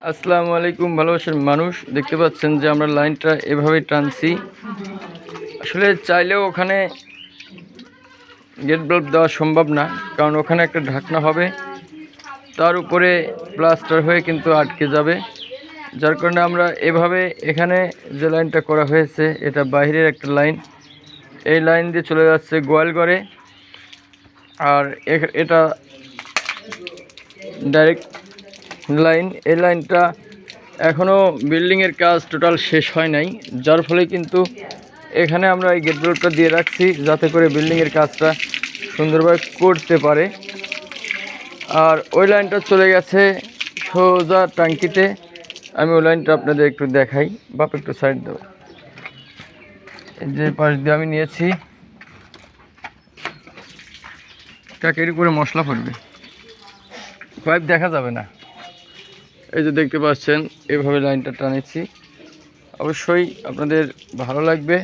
আসসালামু আলাইকুম ভালোবাসার মানুষ, দেখতে পাচ্ছেন যে আমরা লাইনটা এভাবে টানছি। আসলে চাইলেও ওখানে গেট বাল্ব দেওয়া সম্ভব না, কারণ ওখানে একটা ঢাকনা হবে, তার উপরে প্লাস্টার হয়ে কিন্তু আটকে যাবে। যার কারণে আমরা এভাবে এখানে যে লাইনটা করা হয়েছে এটা বাইরের একটা লাইন, এই লাইন দিয়ে চলে যাচ্ছে গোয়ালঘরে। আর এটা ডাইরেক্ট লাইন, এই লাইনটা এখনও বিল্ডিংয়ের কাজ টোটাল শেষ হয় নাই, যার ফলে কিন্তু এখানে আমরা এই গেট বাল্বটা দিয়ে রাখছি যাতে করে বিল্ডিংয়ের কাজটা সুন্দরভাবে করতে পারে। আর ওই লাইনটা চলে গেছে সোজা ট্যাঙ্কিতে। আমি ওই লাইনটা আপনাদের একটু দেখাই। বাপ একটু সাইড দেবো, এই যে পাশ দিয়ে আমি নিয়েছি, ট্যাঙ্কির উপরে মশলা পড়বে, পাইপ দেখা যাবে না। এই যে দেখতে পাচ্ছেন এভাবে লাইনটা টানেছি, অবশ্যই আপনাদের ভালো লাগবে।